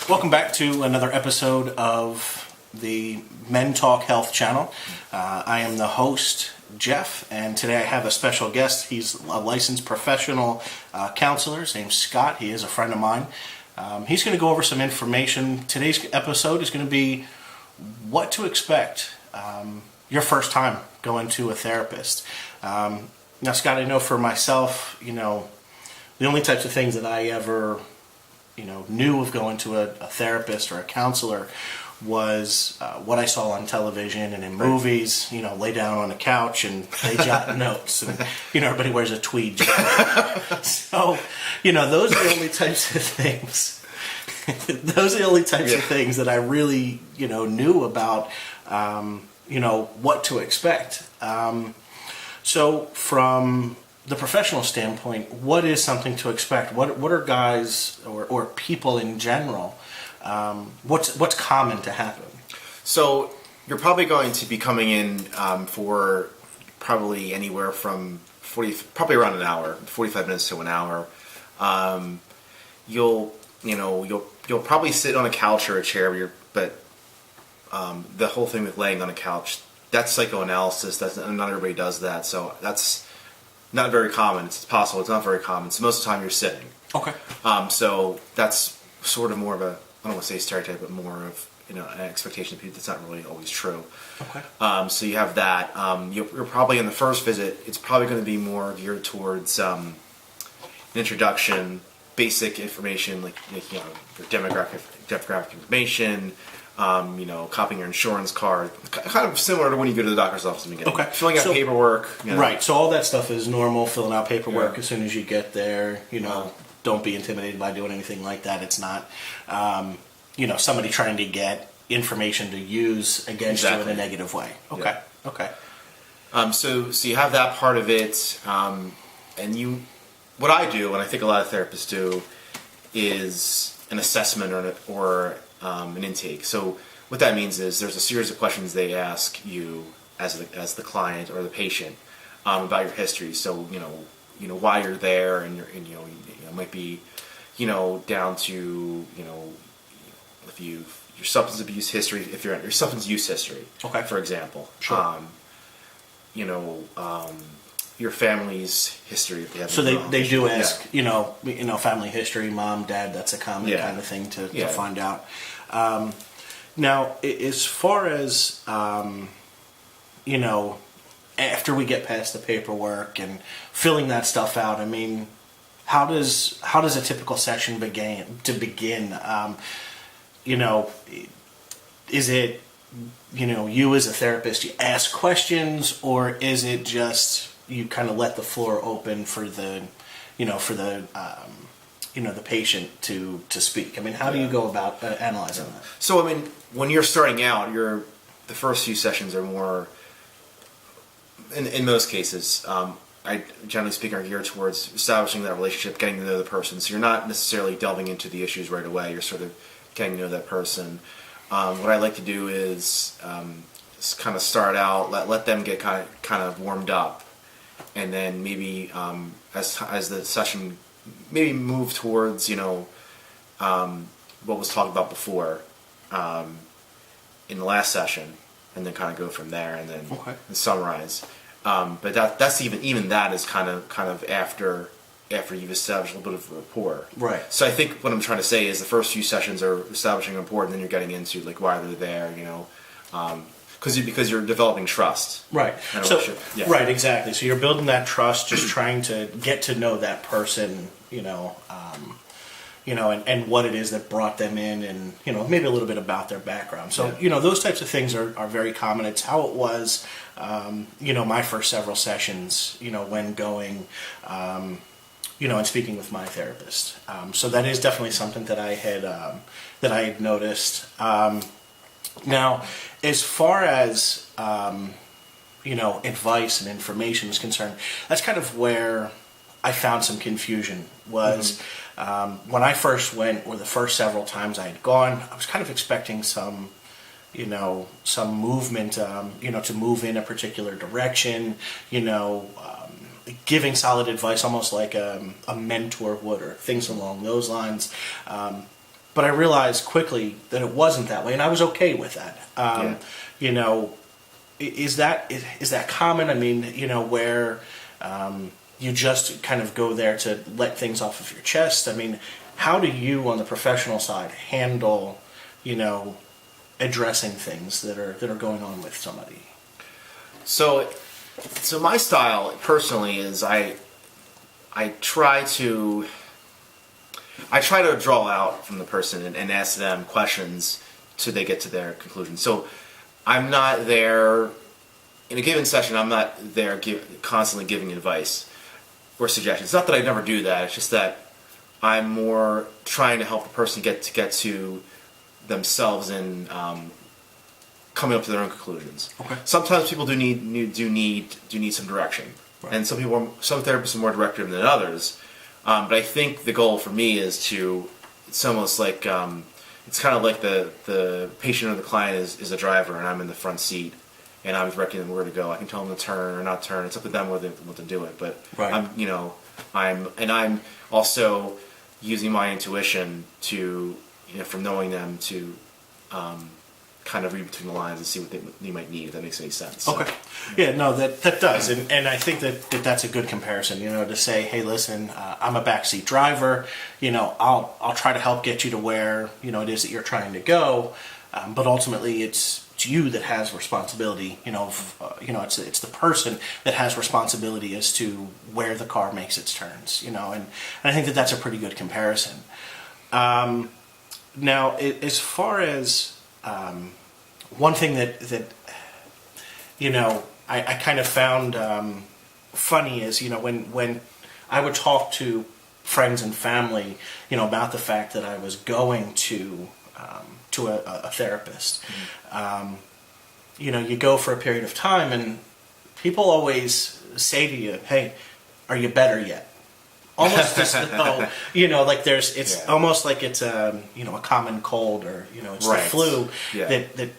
Welcome back to another episode of the Men Talk Health channel. I am the host, Jeff, and today I have a special guest. He's a licensed professional counselor. His name's Scott. He is a friend of mine. He's going to go over some information. Today's episode is going to be what to expect your first time going to a therapist. Now, Scott, I know for myself, the only types of things that I ever knew of going to a therapist or a counselor was what I saw on television and in movies. Lay down on a couch and they jot notes, and everybody wears a tweed jacket. So, those are the only types of things. Those are the only types of things that I really, knew about. What to expect. So, from the professional standpoint, what is something to expect? What are guys or people in general? What's common to happen? So you're probably going to be coming in for probably anywhere from probably around an hour, 45 minutes to an hour. You'll probably sit on a couch or a chair, but the whole thing with laying on a couch, that's psychoanalysis. Not everybody does that, so that's not very common. It's possible. It's not very common. So most of the time you're sitting. Okay. So that's sort of more of a, I don't want to say stereotype, but more of an expectation of people that's not really always true. Okay. So you have that. You're probably in the first visit. It's probably going to be more geared towards an introduction, basic information like your demographic information. Copying your insurance card, kind of similar to when you go to the doctor's office in the beginning. Okay. Filling out paperwork. Right, so all that stuff is normal, filling out paperwork as soon as you get there. Don't be intimidated by doing anything like that. It's not, somebody trying to get information to use against you in a negative way. Okay, yeah. Okay. So you have that part of it, and what I do, and I think a lot of therapists do, is an assessment or an intake. So what that means is there's a series of questions they ask you as the client or the patient about your history. So why you're there, and it might be down to if your substance abuse history, if you're your substance use history, okay, for example. Sure. Your family's history. If they have so they do ask, family history, mom, dad. That's a common kind of thing to find out. Now, as far as after we get past the paperwork and filling that stuff out, I mean, how does a typical session begin? Is it you as a therapist, you ask questions, or is it just you kind of let the floor open for the the patient to speak? I mean, how do you go about analyzing that? So, I mean, when you're starting out, the first few sessions are more, in most cases, I generally speaking are geared towards establishing that relationship, getting to know the person. So you're not necessarily delving into the issues right away. You're sort of getting to know that person. What I like to do is kind of start out, let them get kind of warmed up, and then maybe as the session maybe move towards what was talked about before in the last session, and then kind of go from there, and then and summarize. But that's even that is kind of after you've established a little bit of rapport. Right. So I think what I'm trying to say is the first few sessions are establishing rapport, and then you're getting into like why they're there, because you're developing trust. Right. Right, exactly. So you're building that trust, just trying to get to know that person, and what it is that brought them in, and maybe a little bit about their background. So those types of things are very common. It's how it was, my first several sessions, when going, and speaking with my therapist. So that is definitely something that I had noticed. Now, as far as advice and information is concerned, that's kind of where I found some confusion. Was when I first went, or the first several times I had gone, I was kind of expecting some movement, to move in a particular direction, giving solid advice, almost like a mentor would, or things along those lines. but I realized quickly that it wasn't that way, and I was okay with that. You know, is that common? I mean, you know, where you just kind of go there to let things off of your chest. I mean, how do you, on the professional side, handle, you know, addressing things that are going on with somebody? So my style personally is I try to draw out from the person and ask them questions till they get to their conclusion. So I'm not there in a given session. I'm not there constantly giving advice or suggestions. It's not that I never do that. It's just that I'm more trying to help the person get to themselves and coming up to their own conclusions. Okay. Sometimes people do need some direction, right. And some therapists are more directive than others. But I think the goal for me is it's almost like it's kind of like the patient or the client is a driver and I'm in the front seat and I'm directing them where to go. I can tell them to turn or not turn. It's up to them whether they want to do it. But right. I'm also using my intuition to, you know, from knowing them to kind of read between the lines and see what they might need, if that makes any sense. So, okay. Yeah, no, that does. And I think that's a good comparison, you know, to say, hey, listen, I'm a backseat driver, you know, I'll try to help get you to where, you know, it is that you're trying to go, but ultimately it's you that has responsibility, you know, it's the person that has responsibility as to where the car makes its turns, you know, and I think that's a pretty good comparison. Now, as far as one thing that you know I kind of found funny is, you know, when I would talk to friends and family, you know, about the fact that I was going to a therapist. Mm-hmm. You know, you go for a period of time, and people always say to you, "Hey, are you better yet?" Almost as though, you know, like it's almost like it's a, you know, a common cold, or, you know, it's right. The flu. Yeah. That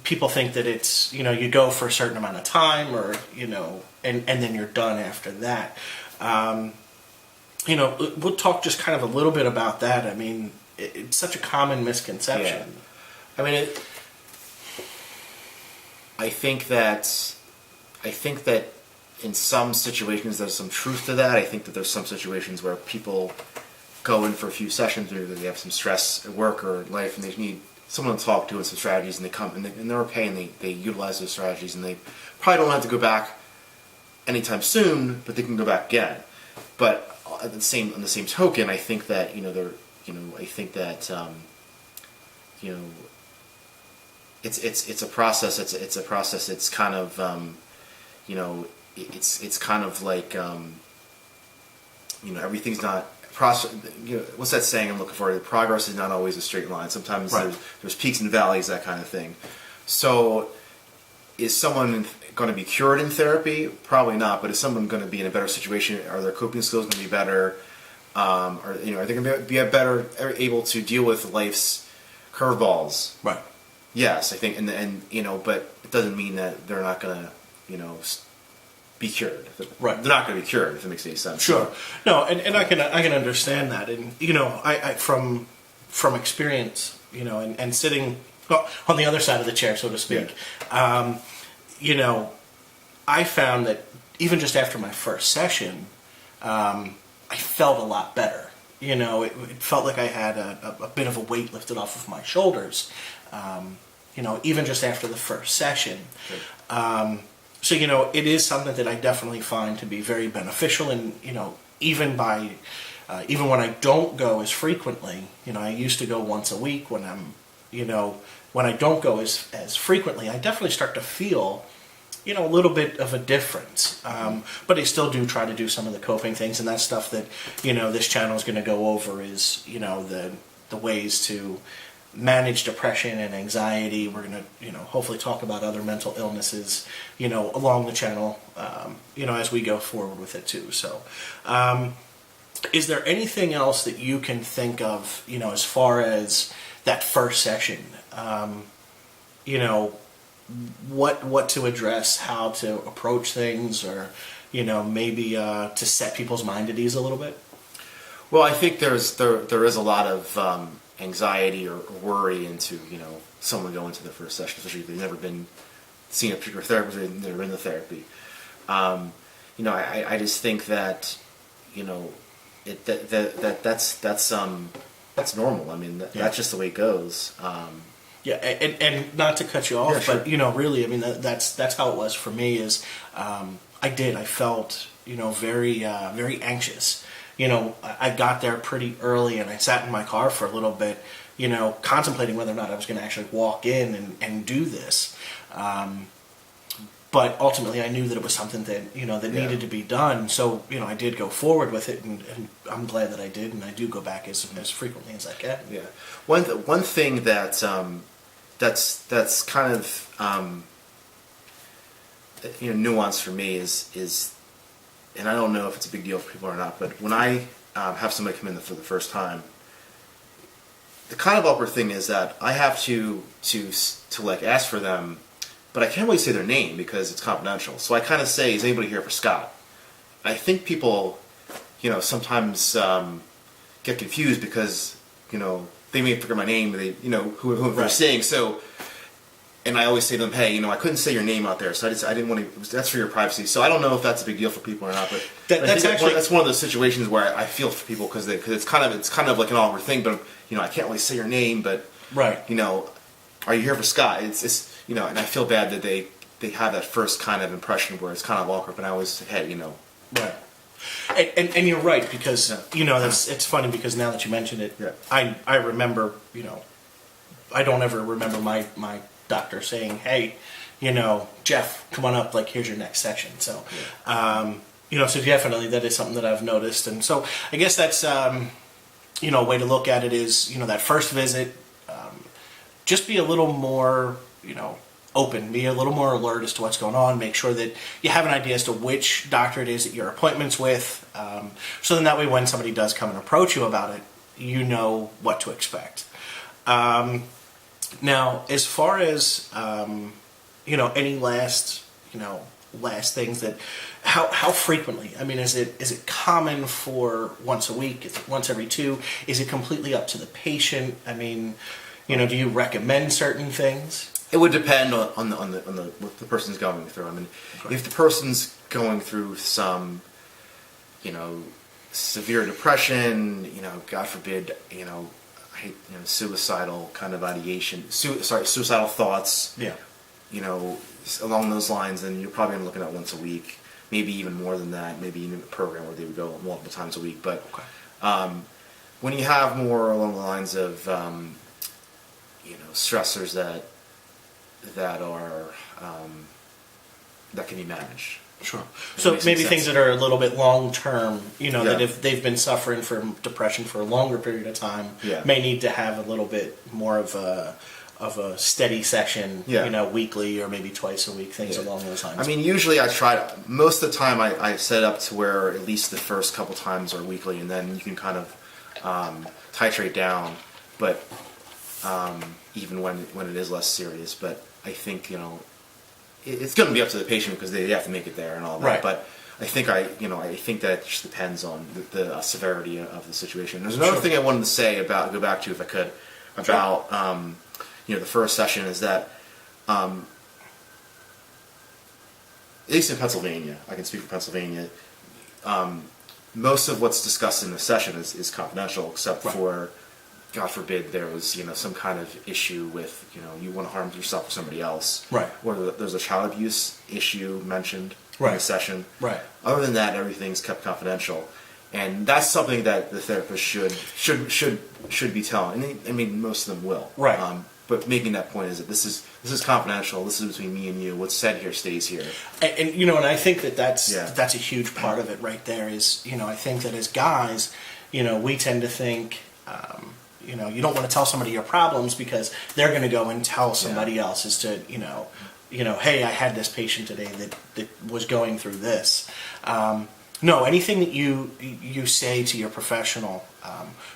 people think that it's, you know, you go for a certain amount of time, or, you know, and then you're done after that. You know, we'll talk just kind of a little bit about that. I mean, it's such a common misconception. Yeah. I mean, I think that in some situations there's some truth to that. I think that there's some situations where people go in for a few sessions, or they have some stress at work or life, and they need someone to talk to and some strategies, and they come and they're okay, and they utilize those strategies, and they probably don't have to go back anytime soon, but they can go back again. But on the same token, I think that, you know, it's a process. It's a process. It's kind of you know. It's kind of like, you know, everything's not process. You know, what's that saying I'm looking for? Progress is not always a straight line. Sometimes right. there's peaks and valleys, that kind of thing. So, is someone going to be cured in therapy? Probably not. But is someone going to be in a better situation? Are their coping skills going to be better? Or, you know, are they going to be better able to deal with life's curveballs? Right. Yes, I think, and you know, but it doesn't mean that they're not going to, you know, be cured. Right. They're not going to be cured, if it makes any sense. Sure. No, and I can understand that, and, you know, I from experience, you know, and sitting on the other side of the chair, so to speak, yeah. You know, I found that even just after my first session, I felt a lot better. You know, it felt like I had a bit of a weight lifted off of my shoulders. You know, even just after the first session. Sure. So, you know, it is something that I definitely find to be very beneficial, and, you know, even when I don't go as frequently, you know, I used to go once a week. When I don't go as frequently, I definitely start to feel, you know, a little bit of a difference. But I still do try to do some of the coping things, and that's stuff that, you know, this channel is going to go over is, you know, the ways to manage depression and anxiety. We're going to, you know, hopefully talk about other mental illnesses, you know, along the channel, you know, as we go forward with it too. So, is there anything else that you can think of, you know, as far as that first session, you know, what to address, how to approach things, or, you know, maybe to set people's mind at ease a little bit? Well, I think there is a lot of anxiety or worry into someone going to their first session, especially if they've never been seen a particular therapist, they've never been to therapy. I just think that that's normal. I mean, that's just the way it goes. Yeah, and not to cut you off, Yeah, sure. but really, I mean, that's how it was for me. Is I felt very very anxious. I got there pretty early, and I sat in my car for a little bit, contemplating whether or not I was going to actually walk in and do this. But ultimately, I knew that it was something that that needed to be done. So I did go forward with it, and I'm glad that I did, and I do go back as frequently as I can. Yeah, one thing that that's kind of nuanced for me is, and I don't know if it's a big deal for people or not, but when I have somebody come in for the first time, the kind of awkward thing is that I have to like ask for them, but I can't really say their name because it's confidential. So I kind of say, "Is anybody here for Scott?" I think people, sometimes get confused because they may forget my name, they who they're saying. So, and I always say to them, "Hey, I couldn't say your name out there, so I didn't want to. That's for your privacy." So I don't know if that's a big deal for people or not, but that's one of those situations where I feel for people because it's kind of like an awkward thing, but I can't really say your name, but right, are you here for Scott? It's and I feel bad that they have that first kind of impression where it's kind of awkward, but I always say, hey, right. And you're right, because it's funny because now that you mention it, I remember I don't ever remember my doctor saying, hey, Jeff, come on up, like here's your next section. So so definitely that is something that I've noticed. And so I guess that's a way to look at it is that first visit, just be a little more open, be a little more alert as to what's going on, make sure that you have an idea as to which doctor it is that your appointment's with, so then that way when somebody does come and approach you about it, you know what to expect. Now, as far as any last things that how frequently, I mean, is it common for once a week, is it once every 2, is it completely up to the patient? I mean, do you recommend certain things? It would depend on what the person's going through. I mean, if the person's going through some, severe depression, God forbid, suicidal kind of ideation, suicidal thoughts, along those lines, then you're probably looking at once a week, maybe even more than that, maybe even a program where they would go multiple times a week. But when you have more along the lines of, stressors that are that can be managed. Sure. So maybe things that are a little bit long term, that Yeah. if they've been suffering from depression for a longer period of time, may need to have a little bit more of a steady session, weekly or maybe twice a week, things along those lines. I mean, usually I try most of the time I set up to where at least the first couple times are weekly, and then you can kind of titrate down, but even when it is less serious. But I think it's going to be up to the patient because they have to make it there and all that. Right. But I think I think that just depends on the severity of the situation. There's another thing I wanted to say go back to if I could about the first session is that at least in Pennsylvania, I can speak for Pennsylvania. Most of what's discussed in the session is confidential, except for, God forbid, there was some kind of issue with you want to harm yourself or somebody else, right? Or there's a child abuse issue mentioned in the session, right? Other than that, everything's kept confidential, and that's something that the therapist should be telling. And I mean, most of them will, right? But making that point is that this is confidential. This is between me and you. What's said here stays here. And and I think that's a huge part of it right there. Is I think that as guys, we tend to think. You don't want to tell somebody your problems because they're going to go and tell somebody else as to, hey, I had this patient today that was going through this. No, anything that you say to your professional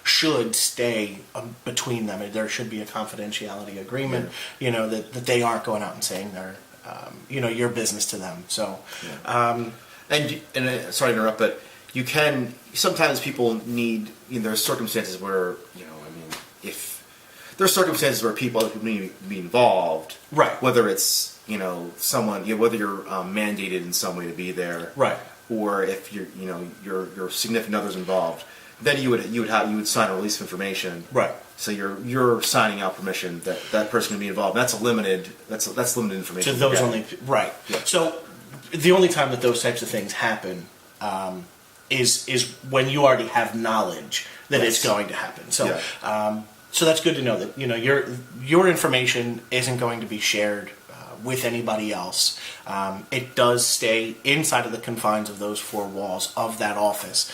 should stay between them. There should be a confidentiality agreement, that they aren't going out and saying their, your business to them. So, and sorry to interrupt, but sometimes people need, there's circumstances where, if there's circumstances where people need to be involved, Right. Whether it's someone, whether you're mandated in some way to be there, Right. or if your significant other's involved, then you would sign a release of information, Right. So you're signing out permission that person can be involved. That's limited information. To those only, right. Yeah. So the only time that those types of things happen is when you already have knowledge that Yes. it's going to happen. So Yeah. so that's good to know that your information isn't going to be shared with anybody else. It does stay inside of the confines of those four walls of that office.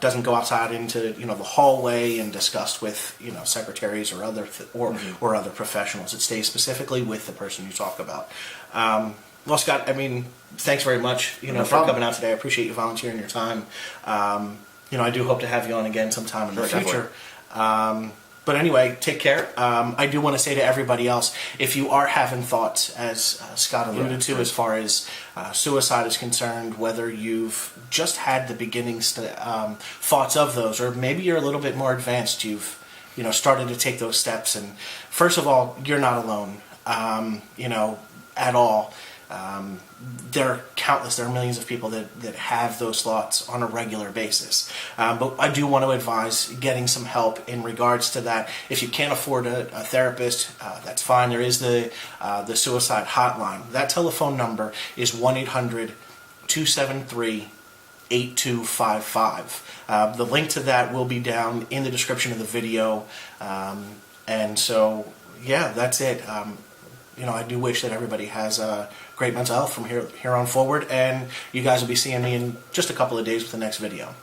Doesn't go outside into the hallway and discussed with secretaries or or other professionals. It stays specifically with the person you talk about. Well, Scott, I mean, thanks very much No for problem. coming out today. I appreciate you volunteering your time. I do hope to have you on again sometime in the Sure, future. But anyway, take care. I do want to say to everybody else, if you are having thoughts, as Scott alluded to, sure. as far as suicide is concerned, whether you've just had the beginning thoughts of those, or maybe you're a little bit more advanced, you've started to take those steps. And first of all, you're not alone, at all. There are countless, there are millions of people that have those thoughts on a regular basis. But I do want to advise getting some help in regards to that. If you can't afford a therapist, that's fine. There is the suicide hotline. That telephone number is 1-800-273-8255. The link to that will be down in the description of the video. And so, yeah, that's it. I do wish that everybody has great mental health from here on forward, and you guys will be seeing me in just a couple of days with the next video.